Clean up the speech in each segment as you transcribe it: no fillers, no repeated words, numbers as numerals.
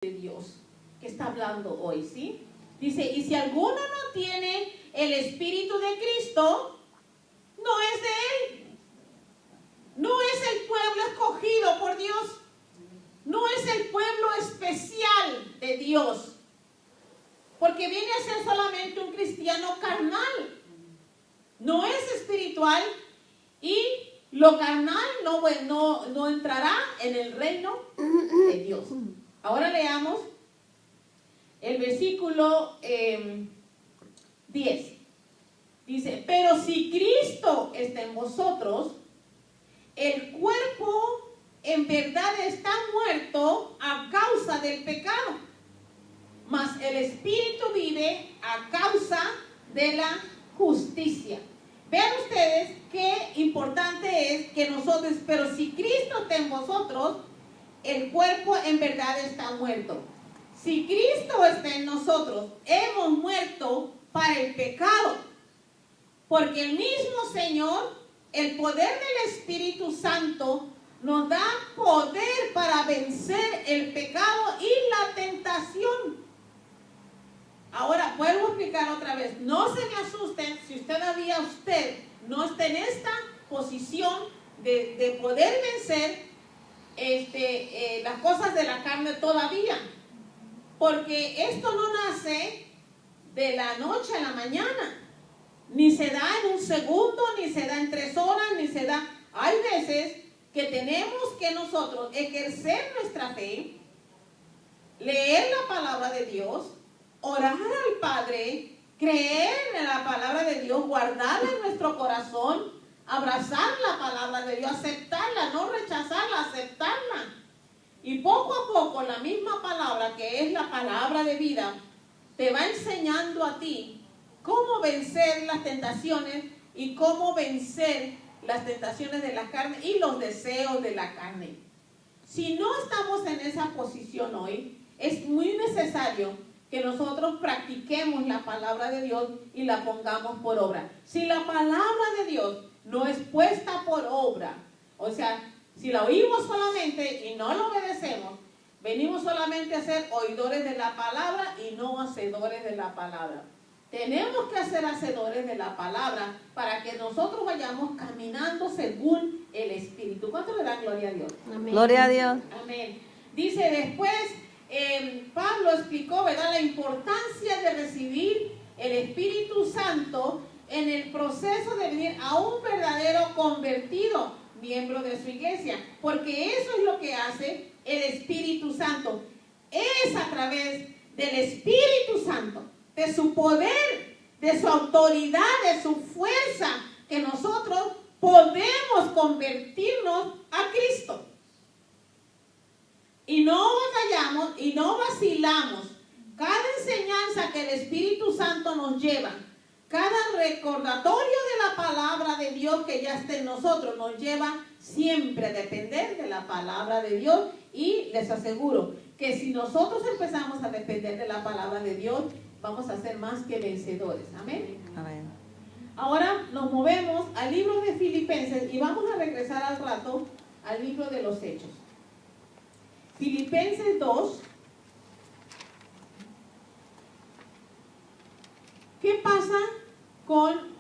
de Dios que está hablando hoy, ¿sí? Dice, y si alguno no tiene el Espíritu de Cristo, no es de Él. No es el pueblo escogido por Dios. No es el pueblo especial de Dios. Porque viene a ser solamente un cristiano carnal. No es espiritual y lo carnal no entrará en el reino de Dios. Ahora leamos el versículo 10. Dice, pero si Cristo está en vosotros, el cuerpo en verdad está muerto a causa del pecado, mas el espíritu vive a causa de la justicia. Vean ustedes qué importante es que nosotros, pero si Cristo está en vosotros, el cuerpo en verdad está muerto. Si Cristo está en nosotros, hemos muerto para el pecado, porque el mismo Señor, el poder del Espíritu Santo, nos da poder para vencer el pecado y la tentación. Ahora, vuelvo a explicar otra vez. No se me asusten si todavía usted no está en esta posición de poder vencer las cosas de la carne todavía. Porque esto no nace de la noche a la mañana. Ni se da en un segundo, ni se da en 3 horas, ni se da... Hay veces que tenemos que nosotros ejercer nuestra fe, leer la palabra de Dios, orar al Padre, creer en la palabra de Dios, guardarla en nuestro corazón, abrazar la palabra de Dios, aceptarla, no rechazarla, aceptarla. Y poco a poco la misma palabra, que es la palabra de vida, te va enseñando a ti cómo vencer las tentaciones y cómo vencer las tentaciones de la carne y los deseos de la carne. Si no estamos en esa posición hoy, es muy necesario que nosotros practiquemos la palabra de Dios y la pongamos por obra. Si la palabra de Dios no es puesta por obra, o sea, si la oímos solamente y no la obedecemos, venimos solamente a ser oidores de la palabra y no hacedores de la palabra. Tenemos que ser hacedores de la palabra para que nosotros vayamos caminando según el Espíritu. ¿Cuánto le dan gloria a Dios? Amén. Gloria a Dios. Amén. Dice después, Pablo explicó, ¿verdad?, la importancia de recibir el Espíritu Santo en el proceso de venir a un verdadero convertido, miembro de su iglesia. Porque eso es lo que hace el Espíritu Santo. Es a través del Espíritu Santo, de su poder, de su autoridad, de su fuerza, que nosotros podemos convertirnos a Cristo. Y no batallamos y no vacilamos. Cada enseñanza que el Espíritu Santo nos lleva, cada recordatorio de la palabra de Dios que ya está en nosotros, nos lleva siempre a depender de la palabra de Dios. Y les aseguro que si nosotros empezamos a depender de la palabra de Dios, vamos a ser más que vencedores. Amén. Amén. Ahora nos movemos al libro de Filipenses y vamos a regresar al rato al libro de los Hechos. Filipenses 2. ¿Qué pasa con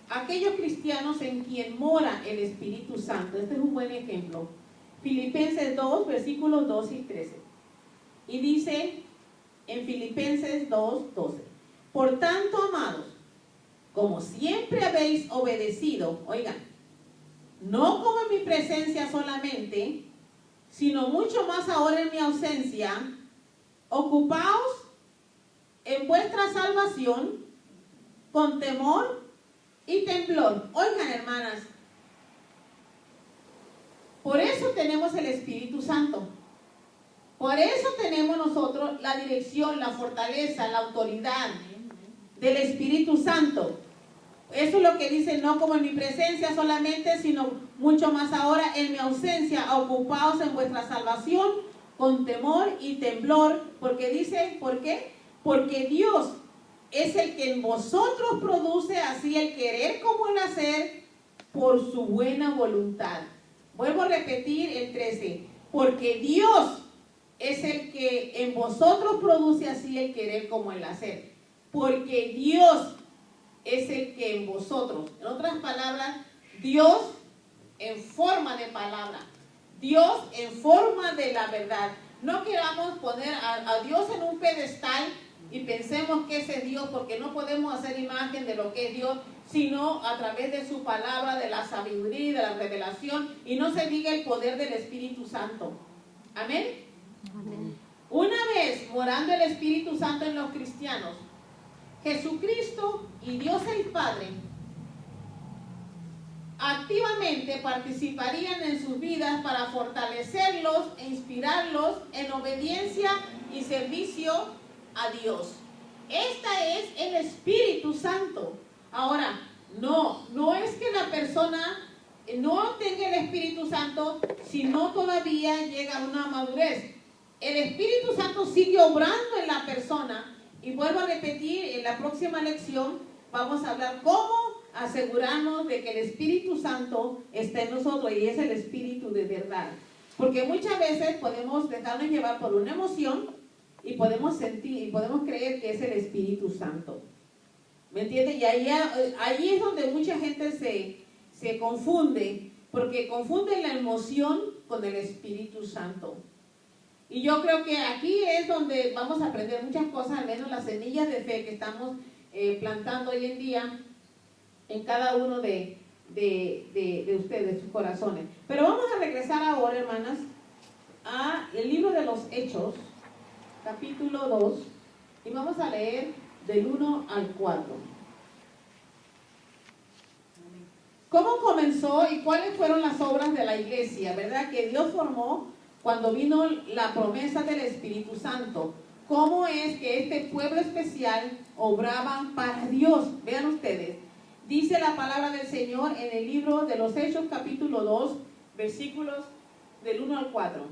aquellos cristianos en quien mora el Espíritu Santo? Este es un buen ejemplo. Filipenses 2, versículos 2 y 13. Y dice en Filipenses 2, 12. Por tanto, amados, como siempre habéis obedecido, oigan, no como en mi presencia solamente, sino mucho más ahora en mi ausencia, ocupaos en vuestra salvación con temor y temblor. Oigan, hermanas, por eso tenemos el Espíritu Santo. Por eso tenemos nosotros la dirección, la fortaleza, la autoridad del Espíritu Santo. Eso es lo que dice, no como en mi presencia solamente, sino mucho más ahora en mi ausencia, ocupaos en vuestra salvación con temor y temblor. Porque dice, ¿por qué? Porque Dios es el que en vosotros produce así el querer como el hacer por su buena voluntad. Vuelvo a repetir el 13. Porque Dios es el que en vosotros produce así el querer como el hacer. Porque Dios es el que en vosotros, en otras palabras, Dios en forma de palabra, Dios en forma de la verdad. No queramos poner a Dios en un pedestal y pensemos que ese es Dios, porque no podemos hacer imagen de lo que es Dios, sino a través de su palabra, de la sabiduría y de la revelación, y no se diga el poder del Espíritu Santo. Amén. Amén. Una vez morando el Espíritu Santo en los cristianos, Jesucristo y Dios el Padre activamente participarían en sus vidas para fortalecerlos e inspirarlos en obediencia y servicio a Dios. Esta es el Espíritu Santo. Ahora, no es que la persona no tenga el Espíritu Santo si no todavía llega a una madurez. El Espíritu Santo sigue obrando en la persona. Y vuelvo a repetir, en la próxima lección vamos a hablar cómo asegurarnos de que el Espíritu Santo está en nosotros y es el Espíritu de verdad. Porque muchas veces podemos dejarnos llevar por una emoción y podemos sentir y podemos creer que es el Espíritu Santo. ¿Me entiendes? Y ahí es donde mucha gente se confunde, porque confunden la emoción con el Espíritu Santo. Y yo creo que aquí es donde vamos a aprender muchas cosas, al menos las semillas de fe que estamos plantando hoy en día en cada uno de ustedes, sus corazones. Pero vamos a regresar ahora, hermanas, al libro de los Hechos, capítulo 2, y vamos a leer del 1 al 4. ¿Cómo comenzó y cuáles fueron las obras de la iglesia, verdad? Que Dios formó cuando vino la promesa del Espíritu Santo. ¿Cómo es que este pueblo especial obraba para Dios? Vean ustedes. Dice la palabra del Señor en el libro de los Hechos, capítulo 2, versículos del 1 al 4.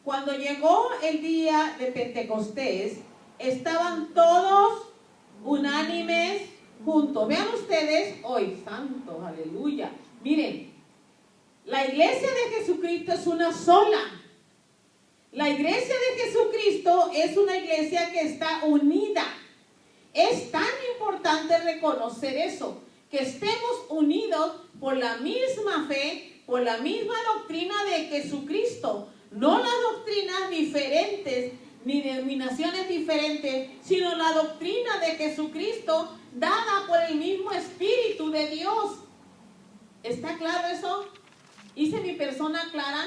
Cuando llegó el día de Pentecostés, estaban todos unánimes juntos. Vean ustedes hoy, santo, aleluya. Miren, la iglesia de Jesucristo es una sola. La iglesia de Jesucristo es una iglesia que está unida. Es tan importante reconocer eso, que estemos unidos por la misma fe, por la misma doctrina de Jesucristo. No las doctrinas diferentes, ni denominaciones diferentes, sino la doctrina de Jesucristo dada por el mismo Espíritu de Dios. ¿Está claro eso? ¿Hice mi persona clara?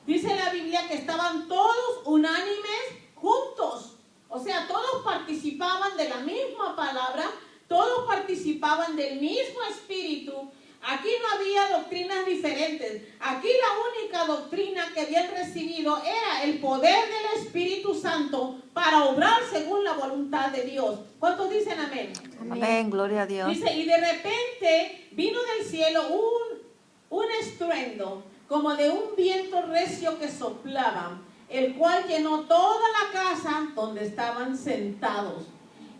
Dice la Biblia que estaban todos unánimes juntos. O sea, todos participaban de la misma palabra, todos participaban del mismo Espíritu. Aquí no había doctrinas diferentes. Aquí la única doctrina que habían recibido era el poder del Espíritu Santo para obrar según la voluntad de Dios. ¿Cuántos dicen amén? Amén, gloria a Dios. Dice, y de repente vino del cielo un estruendo, como de un viento recio que soplaba, el cual llenó toda la casa donde estaban sentados.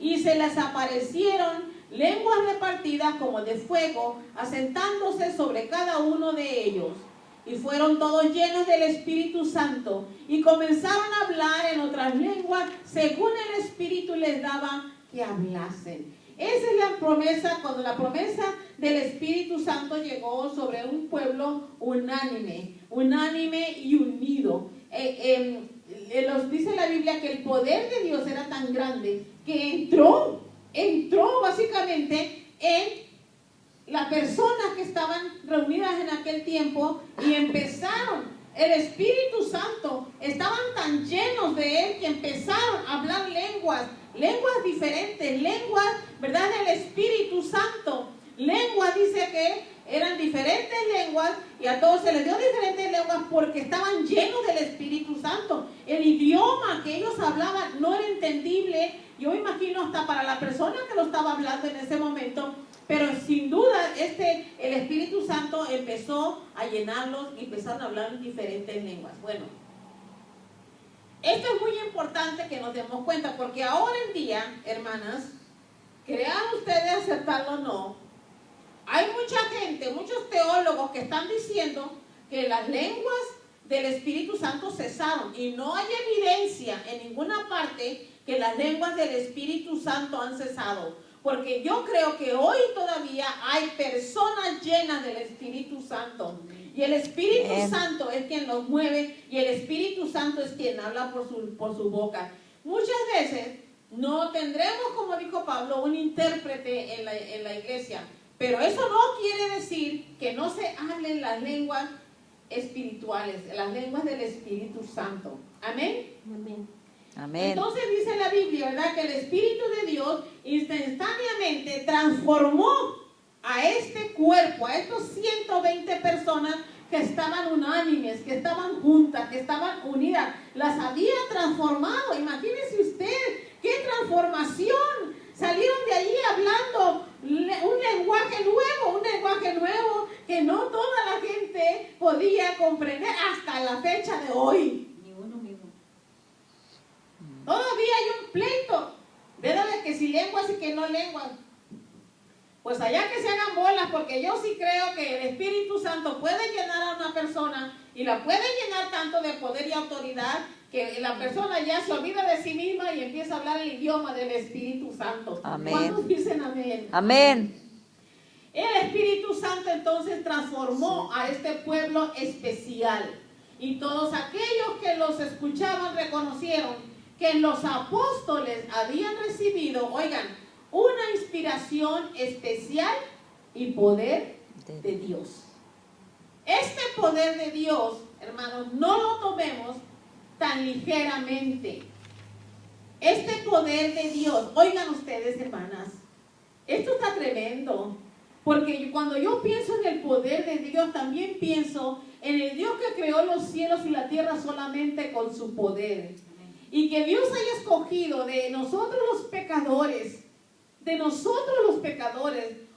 Y se les aparecieron lenguas repartidas como de fuego, asentándose sobre cada uno de ellos. Y fueron todos llenos del Espíritu Santo, y comenzaron a hablar en otras lenguas, según el Espíritu les daba que hablasen. Esa es la promesa, cuando la promesa del Espíritu Santo llegó sobre un pueblo unánime y unido. Dice la Biblia que el poder de Dios era tan grande que entró básicamente en las personas que estaban reunidas en aquel tiempo y empezaron. El Espíritu Santo, estaban tan llenos de Él que empezaron a hablar lenguas diferentes, lenguas, ¿verdad? Del Espíritu Santo. Lenguas, dice que eran diferentes lenguas y a todos se les dio diferentes lenguas porque estaban llenos del Espíritu Santo. El idioma que ellos hablaban no era entendible, yo me imagino hasta para la persona que lo estaba hablando en ese momento, pero sin duda el Espíritu Santo empezó a llenarlos y empezaron a hablar en diferentes lenguas. Bueno, esto es muy importante que nos demos cuenta, porque ahora en día, hermanas, crean ustedes aceptarlo o no, hay mucha gente, muchos teólogos que están diciendo que las lenguas del Espíritu Santo cesaron. Y no hay evidencia en ninguna parte que las lenguas del Espíritu Santo han cesado. Porque yo creo que hoy todavía hay personas llenas del Espíritu Santo. Y el Espíritu Santo es quien los mueve y el Espíritu Santo es quien habla por su boca. Muchas veces no tendremos, como dijo Pablo, un intérprete en la iglesia. Pero eso no quiere decir que no se hablen las lenguas espirituales, las lenguas del Espíritu Santo. Amén. Amén. Amén. Entonces dice la Biblia, ¿verdad?, que el Espíritu de Dios instantáneamente transformó a este cuerpo, a estos 120 personas que estaban unánimes, que estaban juntas, que estaban unidas. Las había transformado. Imagínese usted qué transformación. Salieron de allí hablando un lenguaje nuevo que no toda la gente podía comprender hasta la fecha de hoy. Ni uno mismo. Todavía hay un pleito, ¿verdad?, de que si lenguas y que no lenguas. Pues allá que se hagan bolas, porque yo sí creo que el Espíritu Santo puede llenar a una persona y la puede llenar tanto de poder y autoridad que la persona ya se olvida de sí misma y empieza a hablar el idioma del Espíritu Santo. Amén. ¿Cuántos dicen amén? Amén. El Espíritu Santo entonces transformó a este pueblo especial. Y todos aquellos que los escuchaban reconocieron que los apóstoles habían recibido, oigan, una inspiración especial y poder de Dios. Este poder de Dios, hermanos, no lo tomemos tan ligeramente. Este poder de Dios, oigan ustedes, hermanas, esto está tremendo. Porque cuando yo pienso en el poder de Dios, también pienso en el Dios que creó los cielos y la tierra solamente con su poder. Y que Dios haya escogido de nosotros los pecadores,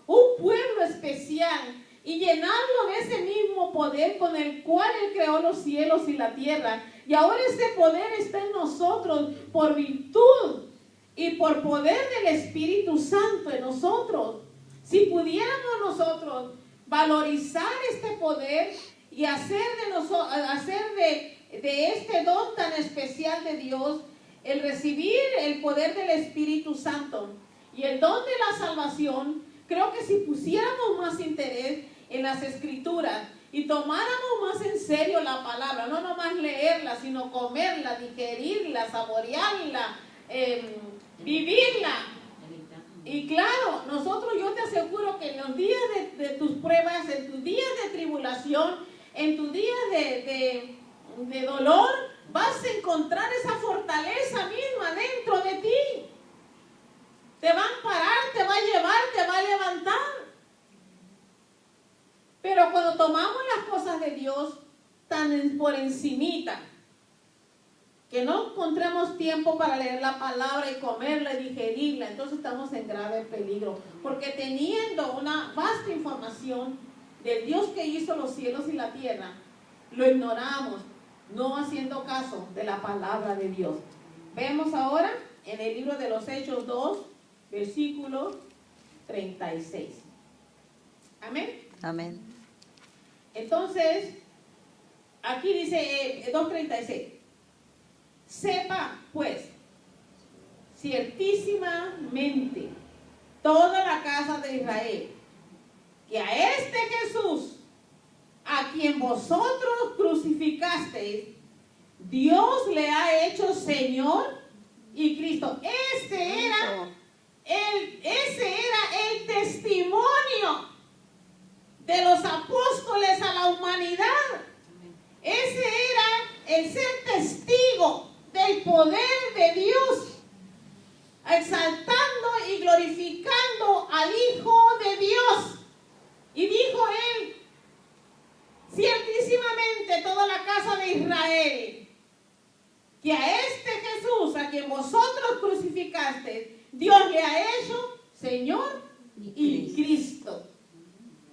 un pueblo especial y llenarlo de ese mismo poder con el cual Él creó los cielos y la tierra. Y ahora ese poder está en nosotros por virtud y por poder del Espíritu Santo en nosotros. Si pudiéramos nosotros valorizar este poder y hacer de este don tan especial de Dios, el recibir el poder del Espíritu Santo y el don de la salvación, creo que si pusiéramos más interés en las Escrituras y tomáramos más en serio la palabra, no nomás leerla, sino comerla, digerirla, saborearla, vivirla. Y claro, nosotros, yo te aseguro que en los días de tus pruebas, en tus días de tribulación, en tus días de dolor, vas a encontrar esa fortaleza misma dentro de ti. Te va a amparar, te va a llevar, te va a levantar. Pero cuando tomamos las cosas de Dios tan por encimita, que no encontremos tiempo para leer la palabra y comerla y digerirla, entonces estamos en grave peligro. Porque teniendo una vasta información del Dios que hizo los cielos y la tierra, lo ignoramos, no haciendo caso de la palabra de Dios. Vemos ahora en el libro de los Hechos 2, versículo 36. Amén. Amén. Entonces, aquí dice 2:36. Sepa, pues, ciertísimamente toda la casa de Israel, que a este Jesús, a quien vosotros crucificasteis, Dios le ha hecho Señor y Cristo. Ese era el testimonio de los apóstoles a la humanidad. Ese era el ser testigo del poder de Dios, exaltando y glorificando al Hijo de Dios. Y dijo él, ciertísimamente toda la casa de Israel, que a este Jesús, a quien vosotros crucificasteis, Dios le ha hecho Señor y Cristo.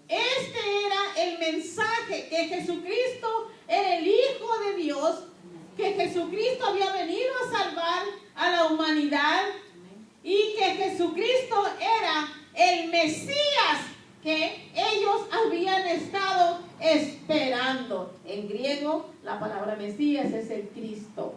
Este era el mensaje, que Jesucristo era el Hijo de Dios, que Jesucristo había venido a salvar a la humanidad y que Jesucristo era el Mesías que ellos habían estado esperando. En griego, la palabra Mesías es el Cristo.